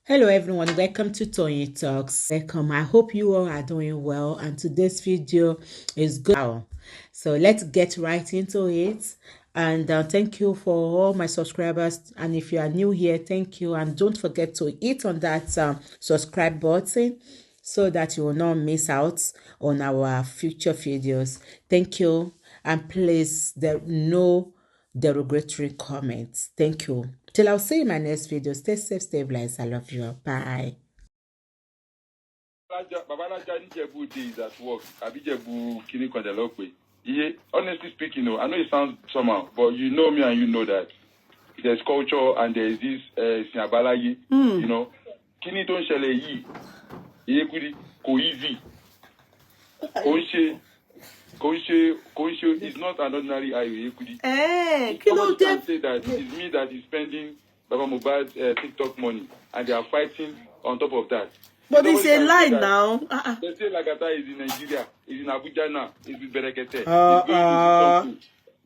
Hello everyone, welcome to Tony Talks. Welcome. I hope you all are doing well and today's video is good. So let's get right into it. And thank you for all my subscribers. And if you are new here, thank you. And don't forget to hit on that subscribe button so that you will not miss out on our future videos. Thank you. And please, there no derogatory comments. Thank you. Till I'll see you in my next video. Stay safe, stay blessed. I love you. Bye. Babalaja Nijebu days at work. Abijebu Kini Kondelope. Yeye, honestly speaking, I know it sounds somehow, but you know me and you know that there's culture and there's this Siabalaye. You know, Kini ton shele yi. Yeye kudi ko easy. Koishe is not an ordinary eye. Yeye kudi. Somebody can say that it's me that is spending Baba Muhbad's TikTok money, and they are fighting on top of that. But it's a lie now. They say Lagata is in Nigeria, is in Abuja now, is in Berekete, is going to do.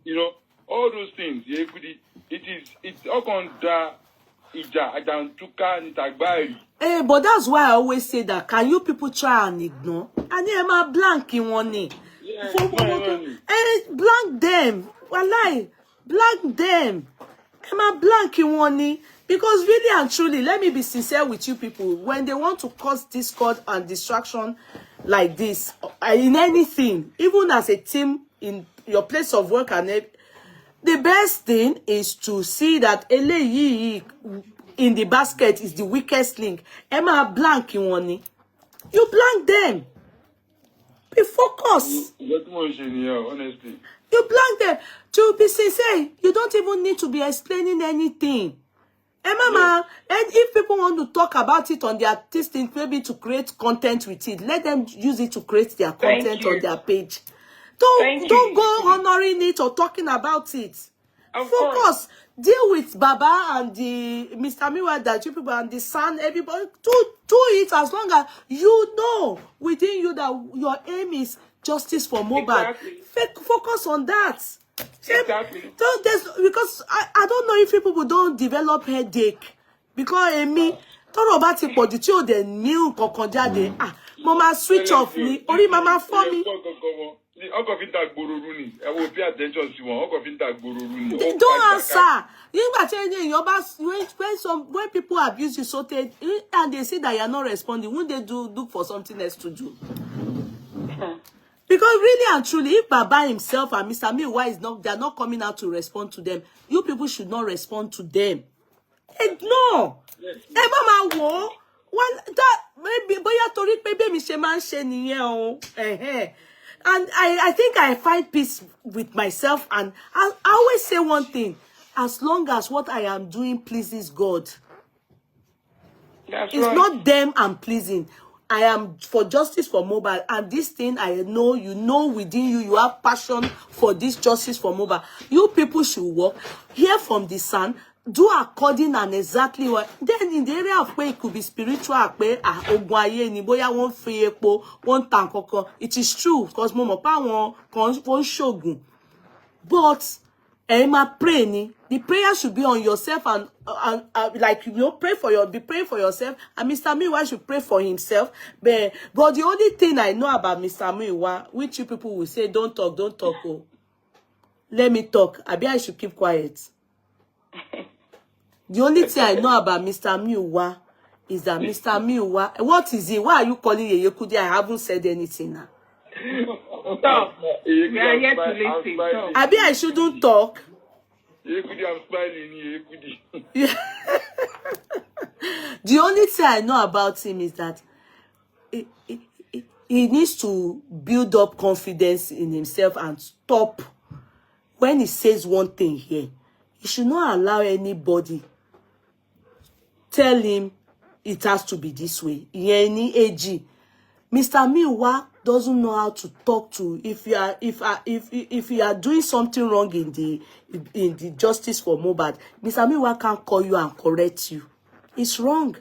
You know, all those things. It's all under Ija, Ajantuka, Nitagbari. Hey, but that's why I always say that. Can you people try and ignore? And I'm a blank in one name. Hey, blank them. Walai, blank them. I'm a blank in one name. Because really and truly, let me be sincere with you people, when they want to cause discord and distraction like this, in anything, even as a team in your place of work, and the best thing is to see that Yeye in the basket is the weakest link. Emma blank in one. You blank them. Be focused. Honestly. You blank them. To be sincere, you don't even need to be explaining anything. Mama, and if people want to talk about it on their testing, maybe to create content with it, let them use it to create their content on their page. Don't go honoring it or talking about it. Focus. Deal with Baba and the Mr. Muyiwa, that you people and the son, everybody. Do it as long as you know within you that your aim is justice for Muhbad. Exactly. Focus on that. Exactly. Because I don't know if people don't develop headache. Because me, talk about it, but the children knew mama switch off me, only mama for me. Don't answer. When people abuse you so and they see that you're not responding, won't they look for something else to do? Because really and truly, if Baba himself and Mr. Muyiwa they're not coming out to respond to them, you people should not respond to them. Ignore. Mama, that maybe and I think I find peace with myself, and I always say one thing: as long as what I am doing pleases God, it's not them I'm pleasing. I am for justice for Muhbad, and this thing I know, you know within you, you have passion for this justice for Muhbad. You people should work, hear from the son, do according and exactly what. Then in the area of where it could be spiritual, it is true, because Mama shogun. But the prayer should be on yourself and like pray for be praying for yourself, and Mr. Muyiwa should pray for himself. But the only thing I know about Mr. Muyiwa, which you people will say don't talk. Oh, let me talk. I should keep quiet. The only thing I know about Mr. Muyiwa is that Mr. Muyiwa, what is it? Why are you calling Yeye Kudi? I haven't said anything now. Stop. We are yet to listen. I shouldn't talk. I'm smiling. The only thing I know about him is that he needs to build up confidence in himself and stop. When he says one thing here, he should not allow anybody tell him it has to be this way. Any AG. Mr. Muyiwa doesn't know how to talk to if you are doing something wrong in the justice for Muhbad. Mr. Muyiwa can't call you and correct you. It's wrong.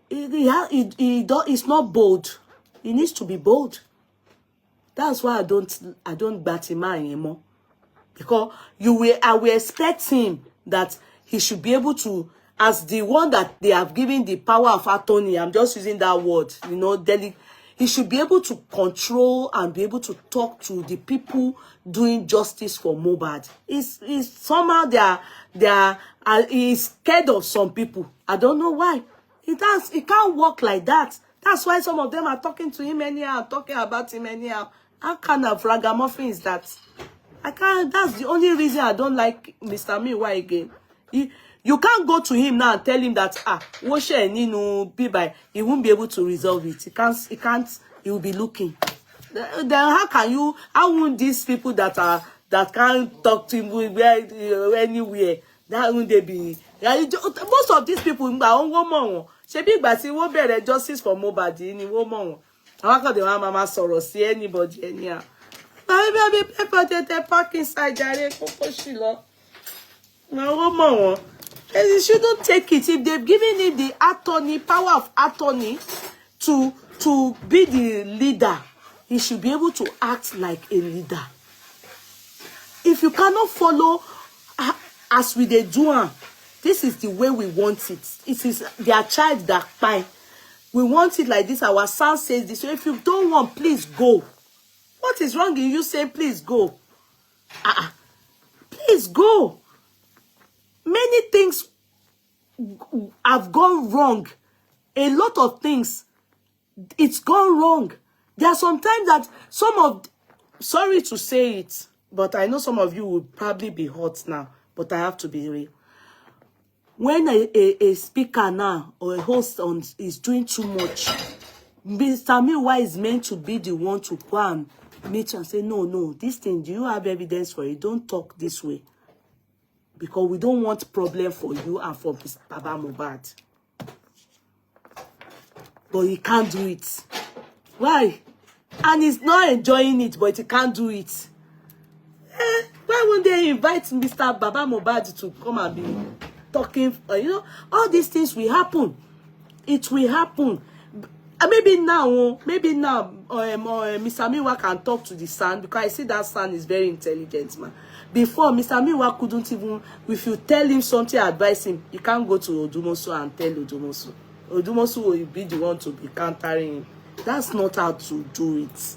It's not bold. He needs to be bold. That's why I don't bat him anymore. Because I will expect him that he should be able to as the one that they have given the power of attorney, I'm just using that word, you know, he should be able to control and be able to talk to the people doing justice for Muhbad. It's somehow he's scared of some people. I don't know why. It can't work like that. That's why some of them are talking to him anyhow, talking about him anyhow. How kind of ragamuffin is that? I can't. That's the only reason I don't like Mr. Muyiwa again. You can't go to him now and tell him that he won't be able to resolve it. He can't. He will be looking. Then how won't these people that can't talk to him anywhere? That won't they be? Most of these people should be better justice for Muhbad ni wo mo. How can they want mama sọ̀rọ̀ sí anybody anyhow? Maybe people they park inside jare koko shilo. No wo. He shouldn't take it. If they've given him the attorney, power of attorney to be the leader, he should be able to act like a leader. If you cannot follow as we they do, this is the way we want it. It is their child that fine. We want it like this. Our son says this. So if you don't want, please go. What is wrong in you saying please go? Please go. Many things have gone wrong. A lot of things, it's gone wrong. There are sometimes that sorry to say it, but I know some of you will probably be hot now, but I have to be real. When a speaker now or a host is doing too much, Mr. Muyiwa is meant to be the one to go and meet you and say, no, this thing, do you have evidence for it? Don't talk this way. Because we don't want problem for you and for Mr. Baba Muhbad. But he can't do it. Why? And he's not enjoying it, but he can't do it. Why won't they invite Mr. Baba Muhbad to come and be talking? All these things will happen. It will happen. Maybe now, Mr. Muyiwa can talk to the son, because I see that son is very intelligent, man. Before, Mr. Muyiwa couldn't even, if you tell him something, advise him, you can't go to Odumosu and tell Odumosu. Odumosu will be the one to be countering him. That's not how to do it.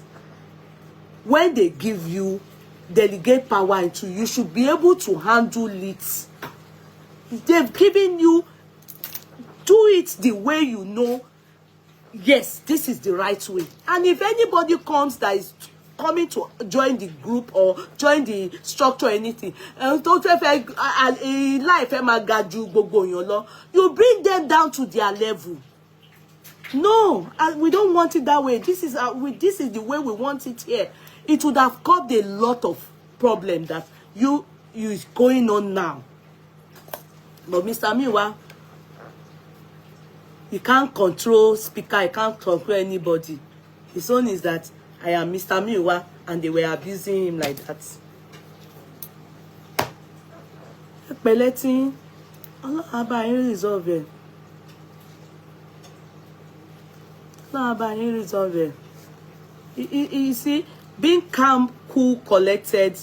When they give you, delegate power into you, should be able to handle it. They've given you, do it the way you know. Yes, this is the right way. And if anybody comes that is coming to join the group or join the structure or anything, you bring them down to their level. No, we don't want it that way. This is the way we want it here. It would have caused a lot of problems that you is going on now. But Mr. Muyiwa, he can't control speaker, he can't control anybody. His own is that I am Mr. Muyiwa, and they were abusing him like that. Peletin, Allah Abba resolve it. Allah Abba resolve it. You see, being calm, cool, collected,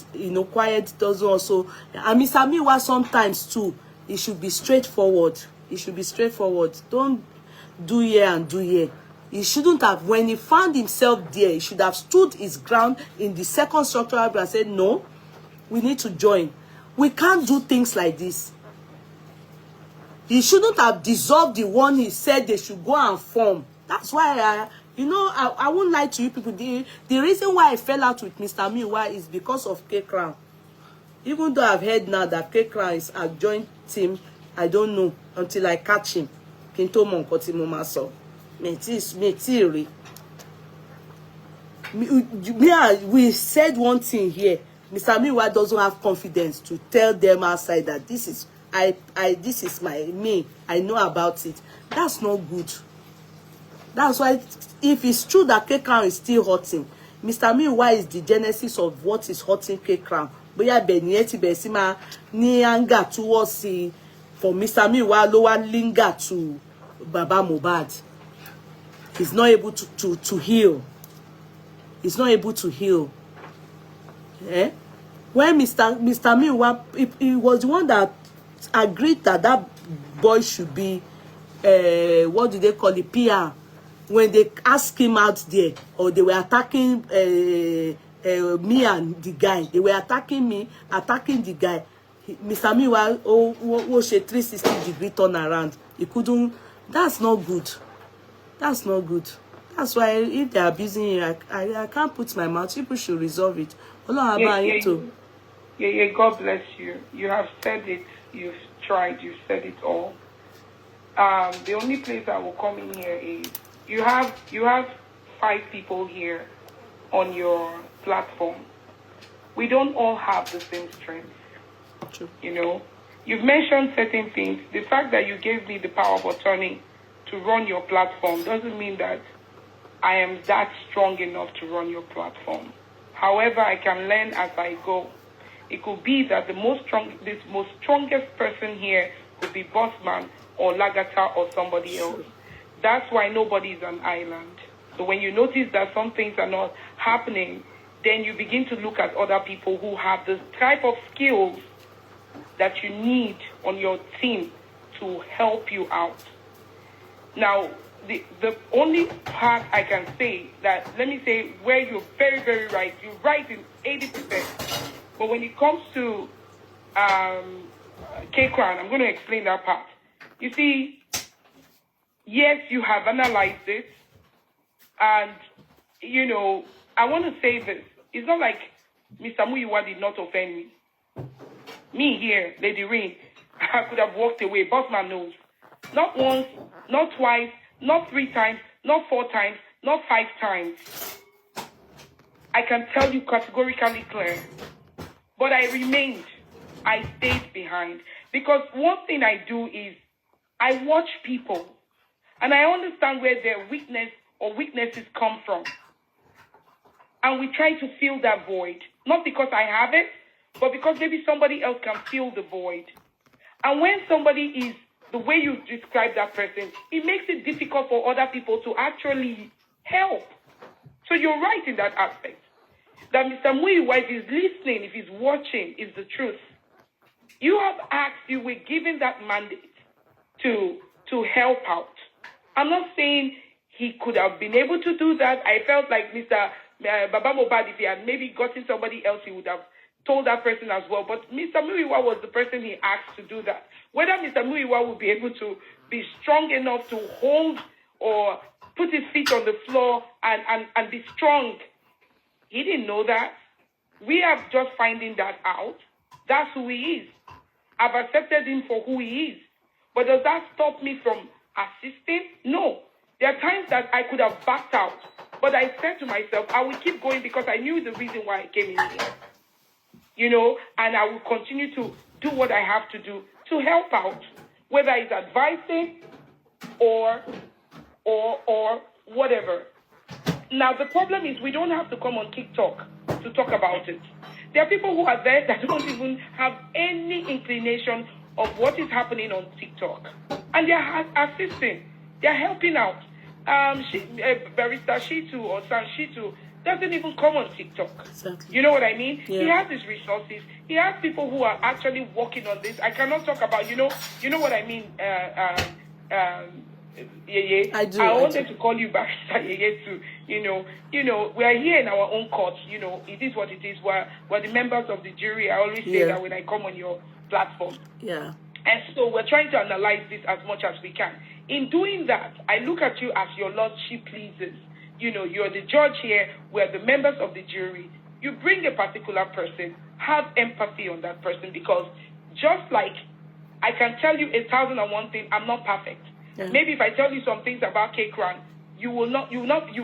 quiet doesn't also. And Mr. Muyiwa sometimes too, he should be straightforward. He should be straightforward. Don't do here and do here. He shouldn't have, when he found himself there, he should have stood his ground in the second structural and said, no, we need to join. We can't do things like this. He shouldn't have dissolved the one he said they should go and form. That's why, I won't lie to you people. The reason why I fell out with Mr. Muyiwa is because of K-Crown. Even though I've heard now that K-Crown is a joint team, I don't know until I catch him. Kinto Monkoti Momaso. We said one thing here. Mr. Muyiwa doesn't have confidence to tell them outside that this is this is me. I know about it. That's not good. That's why if it's true that K-Crown is still hurting, Mr. Muyiwa is the genesis of what is hurting K-Crown. Boya Benieti Besima ni anger towards for Mr. Muyiwa lower linger to Baba Muhbad. He's not able to heal. He's not able to heal. Eh? When Mr. Muyiwa, he was the one that agreed that boys should be, what do they call it, PR, when they ask him out there, or they were attacking me and the guy. They were attacking me, attacking the guy. Mr. Muyiwa was a 360-degree turnaround. He couldn't. That's not good. That's not good. That's why if they're abusing you, I can't put my mouth. People should resolve it. Yeah, God bless you. You have said it. You've tried. You've said it all. The only place I will come in here is you have 5 people here on your platform. We don't all have the same strength. True. You know, you've mentioned certain things. The fact that you gave me the power of attorney to run your platform doesn't mean that I am that strong enough to run your platform. However, I can learn as I go. It could be that the most strongest person here could be Bossman or Lagata or somebody else. That's why nobody is an island. So when you notice that some things are not happening, then you begin to look at other people who have the type of skills that you need on your team to help you out. Now, the only part I can say that, let me say where you're very, very right. You're right in 80%. But when it comes to K-Crown, I'm going to explain that part. You see, yes, you have analyzed it. And, you know, I want to say this. It's not like Mr. Muyiwa did not offend me. Me here, Lady Rain, I could have walked away. Bossman knows. Not once, not twice, not 3 times, not 4 times, not 5 times. I can tell you categorically clear. But I remained. I stayed behind. Because one thing I do is I watch people. And I understand where their weakness or weaknesses come from. And we try to fill that void. Not because I have it, but because maybe somebody else can fill the void. And when somebody is the way you describe that person, it makes it difficult for other people to actually help. So you're right in that aspect. That Mr. Muyiwa, if he's listening, if he's watching, is the truth. You have asked, you were given that mandate to help out. I'm not saying he could have been able to do that. I felt like Mr. Baba Muhbad, if he had maybe gotten somebody else, he would have told that person as well. But Mr. Muyiwa was the person he asked to do that. Whether Mr. Muyiwa would be able to be strong enough to hold or put his feet on the floor and be strong, he didn't know that. We are just finding that out. That's who he is. I've accepted him for who he is. But does that stop me from assisting? No. There are times that I could have backed out. But I said to myself, I will keep going because I knew the reason why I came in here. You know, and I will continue to do what I have to do to help out, whether it's advising or whatever. Now, the problem is we don't have to come on TikTok to talk about it. There are people who are there that don't even have any inclination of what is happening on TikTok. And they're assisting. They're helping out. Barrister Shitu or San Shitu doesn't even come on TikTok. Exactly. You know what I mean? Yeah. He has his resources. He has people who are actually working on this. I cannot talk about, you know what I mean, Yeye. I wanted to call you Barrister Yeye too. You know, we are here in our own court. You know, it is what it is. We're the members of the jury. I always say that when I come on your platform. Yeah. And so we're trying to analyze this as much as we can. In doing that, I look at you as your lordship pleases. You know, you're the judge here. We're the members of the jury. You bring a particular person, have empathy on that person, because just like I can tell you 1,001 things, I'm not perfect. Yeah. Maybe if I tell you some things about K-Crown, you'll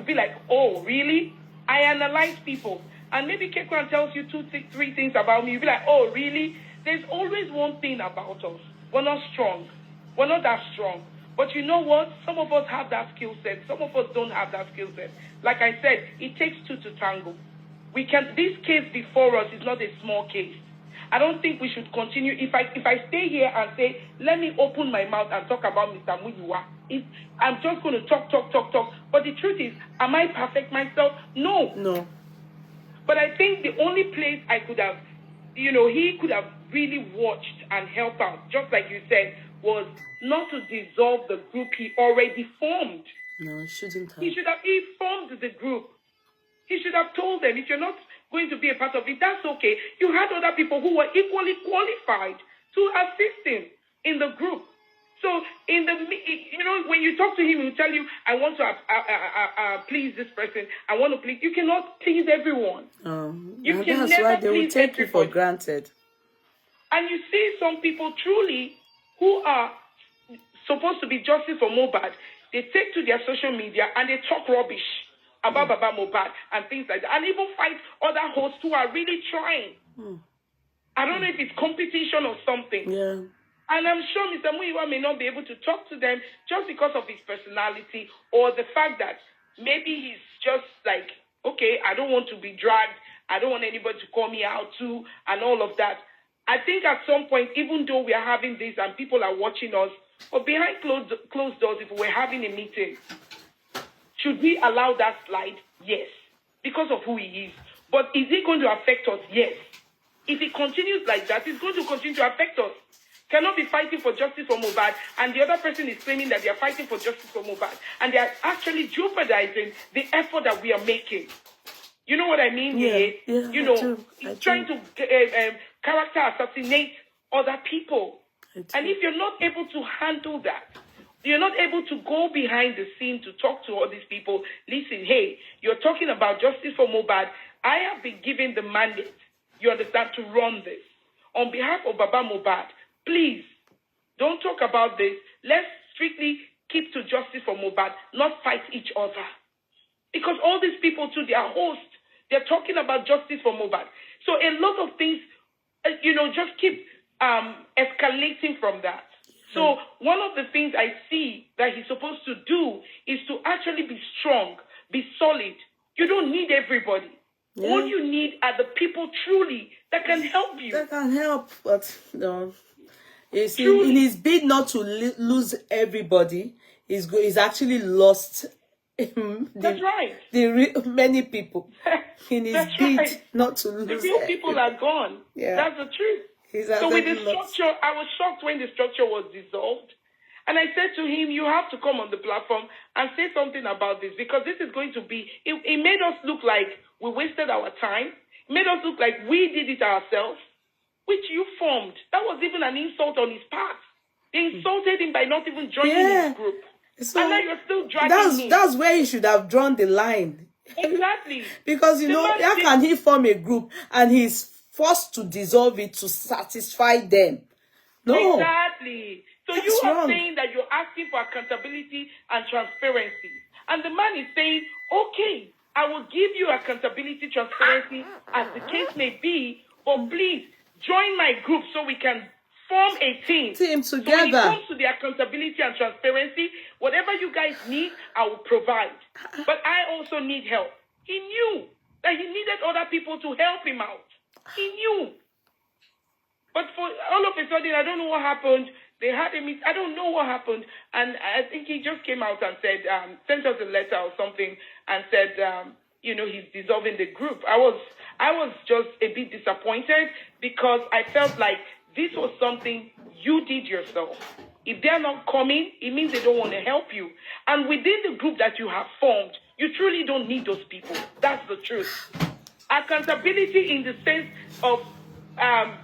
be like, oh, really? I analyze people. And maybe K-Crown tells you 2, 3 things about me. You'll be like, oh, really? There's always one thing about us. We're not strong. We're not that strong. But you know what? Some of us have that skill set. Some of us don't have that skill set. Like I said, it takes 2 to tango. This case before us is not a small case. I don't think we should continue. If I stay here and say, let me open my mouth and talk about Mr. Muyiwa, I'm just going to talk. But the truth is, am I perfect myself? No. But I think the only place I could have, he could have really watched and helped out, just like you said, was not to dissolve the group he already formed. No, it shouldn't have. He should have informed the group. He should have told them, if you're not going to be a part of it, that's okay. You had other people who were equally qualified to assist him in the group. So, when you talk to him, he'll tell you, I want to please this person. I want to please. You cannot please everyone. You can that's never why they will please take you for everybody. granted. And you see some people truly who are supposed to be justice for Muhbad, they take to their social media and they talk rubbish about Baba Muhbad and things like that, and even fight other hosts who are really trying. I don't know if it's competition or something. Yeah. And I'm sure Mr. Muyiwa may not be able to talk to them just because of his personality or the fact that maybe he's just like, okay, I don't want to be dragged. I don't want anybody to call me out too and all of that. I think at some point, even though we are having this and people are watching us, or behind closed doors, if we're having a meeting, should we allow that slide? Yes, because of who he is. But is it going to affect us? Yes. If it continues like that, it's going to continue to affect us. Cannot be fighting for justice for Muhbad, and the other person is claiming that they are fighting for justice for Muhbad, and they are actually jeopardizing the effort that we are making. You know what I mean? Yeah, trying to character assassinate other people. And if you're not able to handle that, you're not able to go behind the scene to talk to all these people. Listen, hey, you're talking about justice for Muhbad. I have been given the mandate, you understand, to run this. On behalf of Baba Muhbad, please, don't talk about this. Let's strictly keep to justice for Muhbad, not fight each other. Because all these people too, they are hosts. They're talking about justice for Muhbad. So a lot of things, just keep escalating from that. So one of the things I see that he's supposed to do is to actually be strong, be solid. You don't need everybody. Yeah. All you need are the people truly that can help you. That can help, but no. You see, in his bid not to lose everybody, he's actually lost That's right. Many people. In his bid not to lose the real people are gone. Yeah. That's the truth. So with the structure, I was shocked when the structure was dissolved. And I said to him, you have to come on the platform and say something about this, because this is going to be, it made us look like we wasted our time. It made us look like we did it ourselves, which you formed. That was even an insult on his part. They insulted him by not even joining his group. So and now you're still dragging him. That's where you should have drawn the line. Exactly. Because, how can he form a group and he's forced to dissolve it to satisfy them? No. Exactly. So you are saying that you're asking for accountability and transparency. And the man is saying, okay, I will give you accountability, transparency, as the case may be, but please join my group so we can form a team. Team together. So when it comes to the accountability and transparency, whatever you guys need, I will provide. But I also need help. He knew that he needed other people to help him out. He knew. But for all of a sudden, I don't know what happened. They had a meet. I don't know what happened. And I think he just came out and said, sent us a letter or something and said, he's dissolving the group. I was just a bit disappointed because I felt like this was something you did yourself. If they're not coming, it means they don't want to help you. And within the group that you have formed, you truly don't need those people. That's the truth. Accountability in the sense of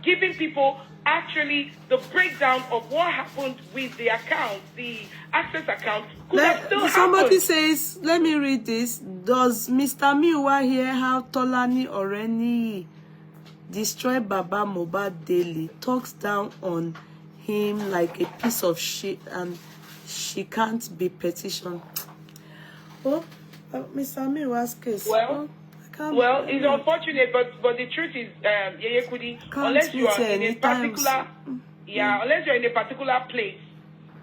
giving people actually the breakdown of what happened with the account, the access account, could have still somebody happened. Says, let me read this. Does Mr. Muyiwa hear how Tolani Oreni destroy Baba Muhbad daily, talks down on him like a piece of shit, and she can't be petitioned? Oh, Mr. Muyiwa's case. Well, it's unfortunate, but the truth is, Yeye Kudi, unless you are in a particular, unless you're in a particular place,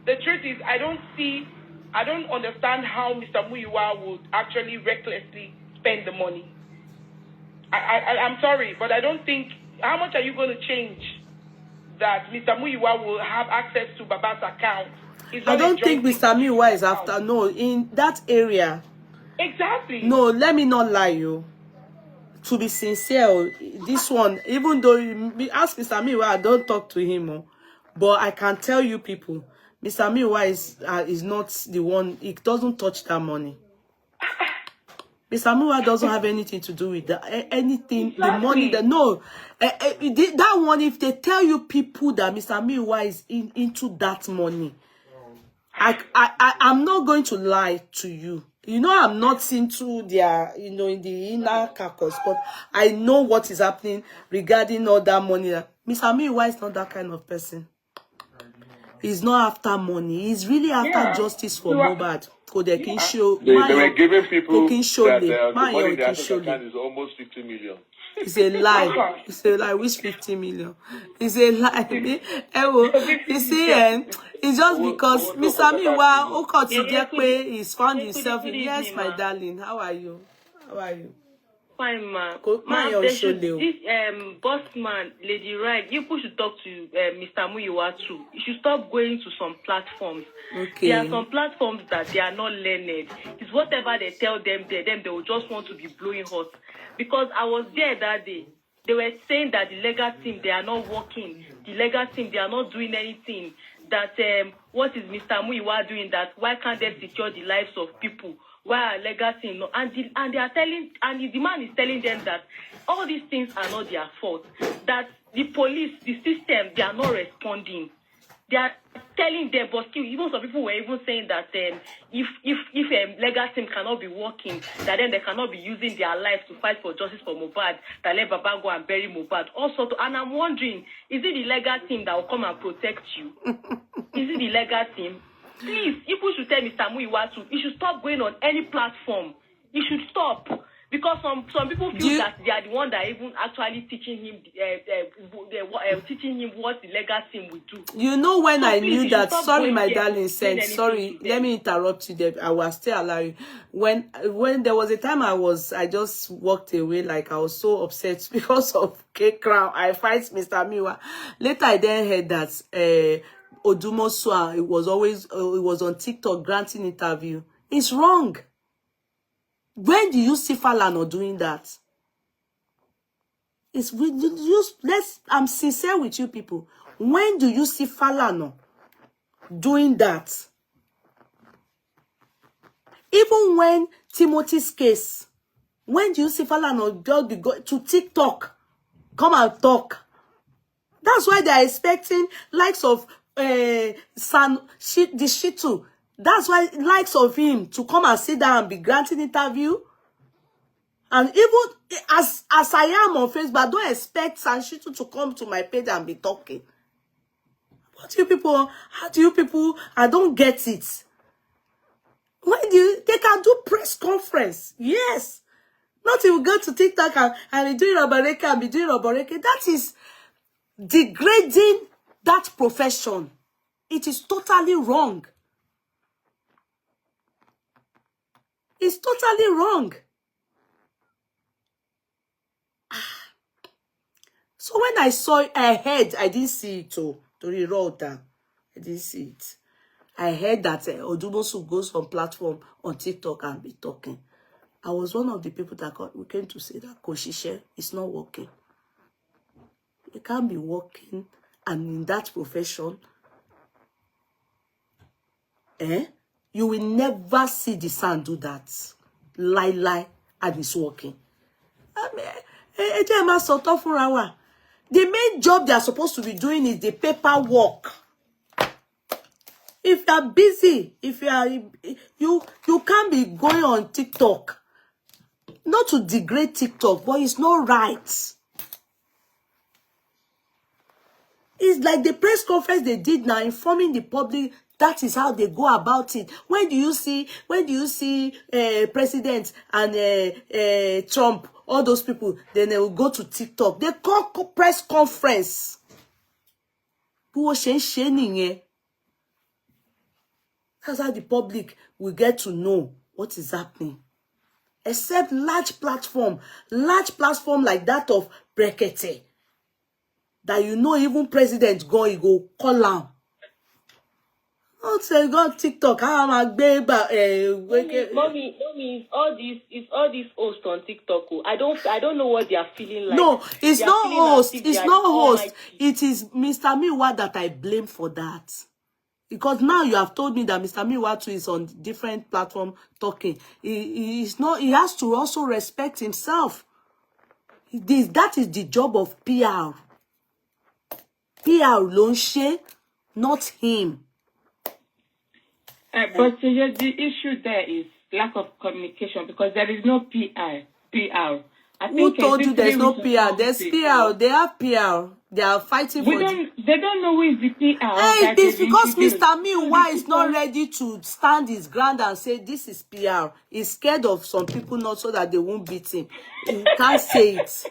the truth is, I don't understand how Mr. Muyiwa would actually recklessly spend the money. I'm sorry, but I don't think, how much are you going to change that Mr. Muyiwa will have access to Baba's account? I don't think Mr. Muyiwa is after, no, in that area. Exactly. No, let me not lie you. To be sincere, this one, even though you ask Mr. Muyiwa, I don't talk to him, but I can tell you people, Mr. Muyiwa is not the one. He doesn't touch that money. Mr. Muyiwa doesn't have anything to do with that. Anything, Exactly. the money, that one, if they tell you people that Mr. Muyiwa is into that money, I'm not going to lie to you. You know, I'm not into their, in the inner caucus, but I know what is happening regarding all that money. Mr. Muyiwa is not that kind of person. He's not after money. He's really after justice for Muhbad. They were giving people that the money in the account is almost 50 million. It's a lie. It's a lie. Which 50 million? It's a lie. You see, it's just because Mr. Muyiwa, he's found himself. Yes, my darling. How are you? How are you? Fine, ma. This boss man, Lady Right, you should talk to Mr. Muyiwa too. You should stop going to some platforms. Okay. There are some platforms that they are not learned. It's whatever they tell them, they will just want to be blowing hot. Because I was there that day. They were saying that the legal team, they are not working. The legal team, they are not doing anything. That what is Mr. Muyiwa doing? That why can't they secure the lives of people? Why are legal team? And they are telling, and the man is telling them that all these things are not their fault. That the police, the system, they are not responding. They are telling them, but still, even some people were even saying that if legal team cannot be working, that then they cannot be using their lives to fight for justice for Muhbad, that let Baba go and bury Muhbad. Also, and I'm wondering, is it the legal team that will come and protect you? Is it the legal team? Please, people should tell Mr. Muyiwa to, he should stop going on any platform. He should stop. Because some people feel that they are the one that even actually teaching him what the legal team will do. You know, when I knew that, sorry, my darling said, sorry, let me interrupt you there. I will still allow you. When there was a time I just walked away, like I was so upset because of K-Crown. I fight Mr. Muyiwa. Later, I then heard that Odumosua, it was on TikTok granting interview. It's wrong. When do you see Falana doing that? I'm sincere with you people. When do you see Falana doing that? Even when Timothy's case, when do you see Falana just be go to TikTok, come and talk? That's why they are expecting likes of the Shitu. That's why likes of him to come and sit down and be granting interview. And even as I am on Facebook, I don't expect Sanshitu to come to my page and be talking. What do you people, how do you people, I don't get it. They can do press conference. Yes. Not even go to TikTok and be doing Roboreke and be doing Roboreke. That is degrading that profession. It is totally wrong. It's totally wrong. So when I saw it, I heard, I didn't see it to re-roll down. I didn't see it. I heard that Odumosu goes on platform on TikTok and be talking. I was one of the people that we came to say that Koshishe is not working. You can't be working and in that profession. You will never see the son do that. Lie, and it's working. The main job they are supposed to be doing is the paperwork. If you are busy, if you are, you can't be going on TikTok. Not to degrade TikTok, but it's not right. It's like the press conference they did now, informing the public. That is how they go about it. When do you see President and Trump, all those people, then they will go to TikTok. They call press conference. That's how the public will get to know what is happening. Except large platform like that of Brekete, that you know even President go call out. Don't say go TikTok. How am I Mommy, it's all these hosts on TikTok. I don't know what they are feeling like. No, it's not host. It's not host. It is Mr. Muyiwa that I blame for that. Because now you have told me that Mr. Muyiwa is on different platform talking. He's not. He has to also respect himself. That is the job of PR. PR ló ń ṣe, not him. But the issue there is lack of communication because there is no PR. Who told you there's no PR? There's PR. They have PR. They are fighting for They don't know who is the PR. Hey, it's because Mr. Muyiwa is not ready to stand his ground and say this is PR. He's scared of some people not so that they won't beat him. He can't say it.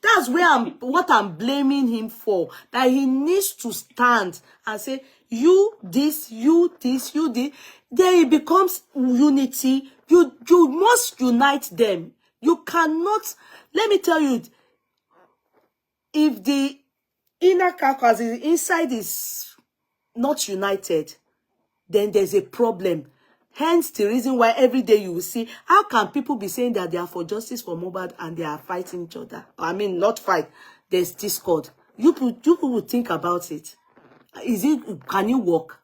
That's what I'm blaming him for. That he needs to stand and say, you this, you this, you this. Then it becomes unity. You must unite them. You cannot, let me tell you, if the inner carcass, the inside is not united, then there's a problem. Hence the reason why every day you will see, how can people be saying that they are for justice for Muhbad and they are fighting each other? I mean, not fight. There's discord. You people will think about it. Can you work?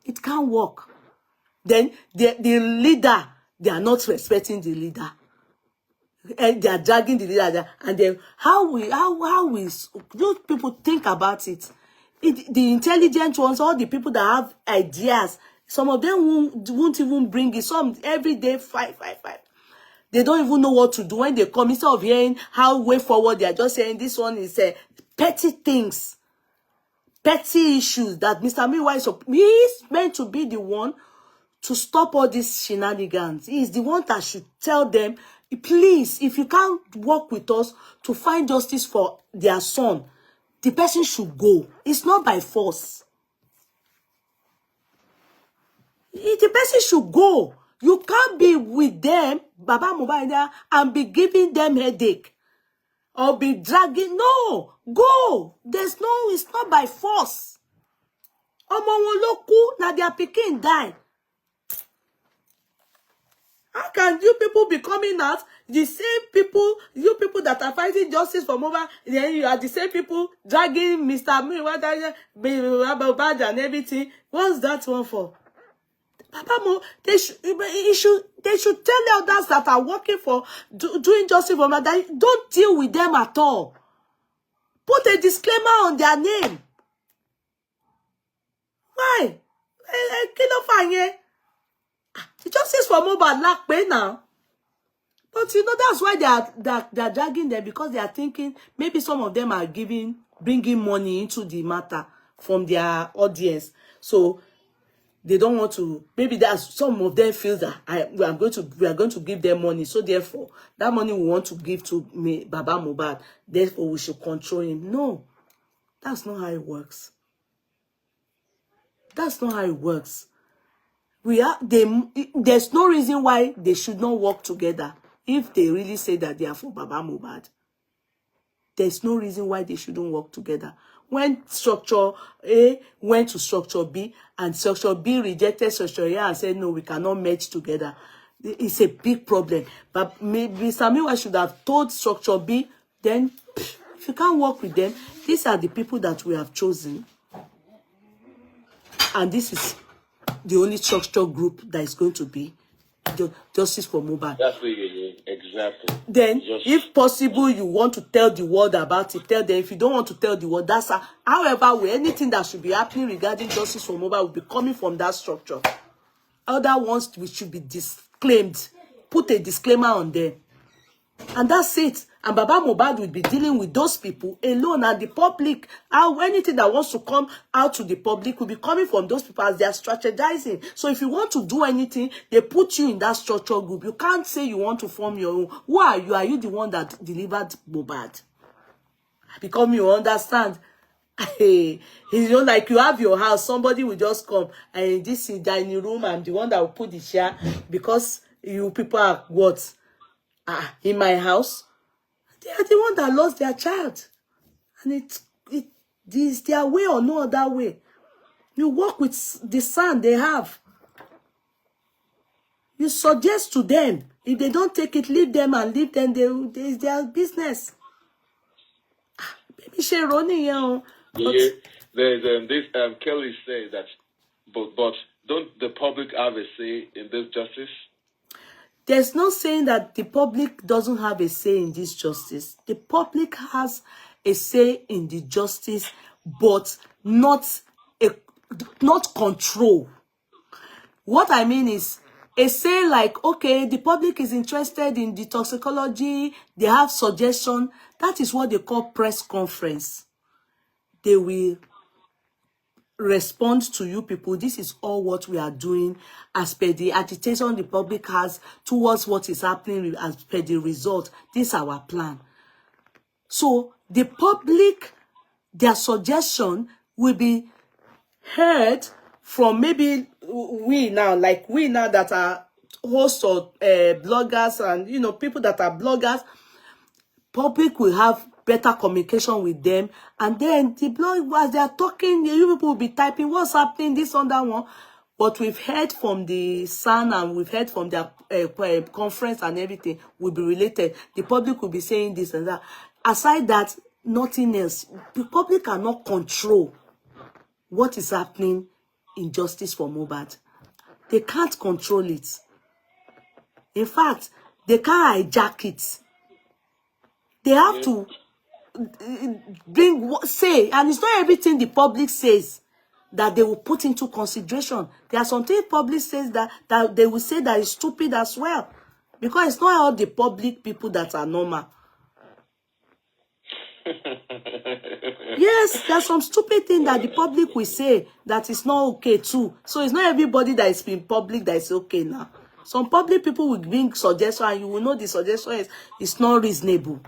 It can't work. Then the leader, they are not respecting the leader. And they are dragging the leader. And then how we those people think about it? The intelligent ones, all the people that have ideas, some of them won't even bring it. Some every day fight. They don't even know what to do when they come. Instead of hearing how way forward, they are just saying this one is petty things, petty issues that Mr. Muyiwa is meant to be the one to stop all these shenanigans. He is the one that should tell them, please, if you can't work with us to find justice for their son, the person should go. It's not by force. The person should go. You can't be with them, Baba Muhbad, and be giving them headache. Or be dragging. No, go. It's not by force. Omo won lo ku, na their pikin die. How can you people be coming out, the same people, you people that are fighting justice for Muhbad, then you are the same people dragging Mr. Muhbad and everything? What's that one for? Papa Mo, they should tell the others that are working for doing justice for Muhbad that don't deal with them at all. Put a disclaimer on their name. Why? The justice for Muhbad lack pay now. But you know that's why they are dragging them, because they are thinking maybe some of them are bringing money into the matter from their audience. So they don't want to, maybe that's some of them feel that we are going to give them money. So therefore, that money we want to give to Baba Muhbad. Therefore, we should control him. No, that's not how it works. That's not how it works. There's no reason why they should not work together. If they really say that they are for Baba Muhbad, there's no reason why they shouldn't work together. When structure A went to structure B and structure B rejected structure A and said, no, we cannot merge together, it's a big problem. But maybe Muyiwa should have told structure B, then if you can't work with them, these are the people that we have chosen. And this is the only structure group that is going to be justice for Muhbad. That's what exactly. Then, if possible, you want to tell the world about it, tell them. If you don't want to tell the world, that's however, anything that should be happening regarding justice for Muhbad will be coming from that structure. Other ones which should be disclaimed. Put a disclaimer on them. And that's it. And Baba Muhbad will be dealing with those people alone, and the public. Anything that wants to come out to the public will be coming from those people as they are strategizing. So if you want to do anything, they put you in that structure group. You can't say you want to form your own. Who are you? Are you the one that delivered Muhbad? Because you understand. It's like you have your house, somebody will just come, and this is dining room, I'm the one that will put the chair because you people are what? In my house. They are the one that lost their child. And it is their way or no other way. You work with the son they have. You suggest to them. If they don't take it, leave them and leave them. It's their business. Baby, she running, Yeah, there's this Kelly says that But don't the public have a say in this justice? There's no saying that the public doesn't have a say in this justice. The public has a say in the justice, but not control. What I mean is a say like, okay, the public is interested in the toxicology, they have suggestion. That is what they call press conference. They will respond to you people. This is all what we are doing as per the agitation the public has towards what is happening as per the result. This is our plan. So the public, their suggestion will be heard from maybe we now that are hosts or bloggers and, you know, people that are bloggers. Public will have better communication with them, and then the blog, as they are talking, you people will be typing what's happening, this on that one. But we've heard from the Sun and we've heard from their conference, and everything will be related. The public will be saying this and that. Aside that, nothing else. The public cannot control what is happening in justice for Muhbad. They can't control it. In fact, they can't hijack it. They have to say, and it's not everything the public says that they will put into consideration. There are some things public says that they will say that is stupid as well, because it's not all the public people that are normal. Yes, there's some stupid thing that the public will say that is not okay too. So it's not everybody that is in public that is okay now. Some public people will bring suggestion, and you will know the suggestion is not reasonable.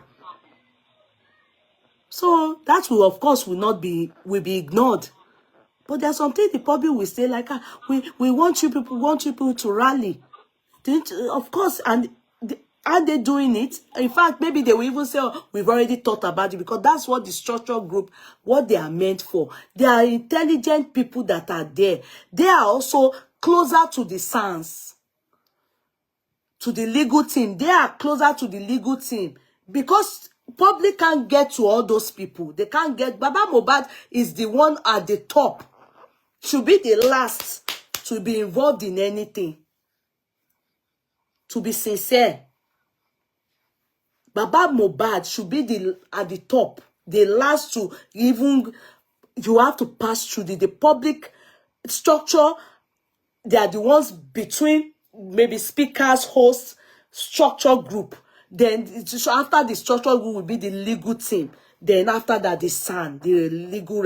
So that will, of course, will be ignored. But there's something the public will say like, we want you people to rally. Of course, and are they doing it? In fact, maybe they will even say, oh, we've already thought about it, because that's what the structural group, what they are meant for. They are intelligent people that are there. They are also closer to the science, to the legal team. They are closer to the legal team, because public can't get to all those people. They can't get. Baba Muhbad is the one at the top. Should be the last to be involved in anything. To be sincere, Baba Muhbad should be at the top, the last to even. You have to pass through the public structure. They are the ones between maybe speakers, hosts, structure group. Then after the structural group will be the legal team. Then after that, the SAN, the legal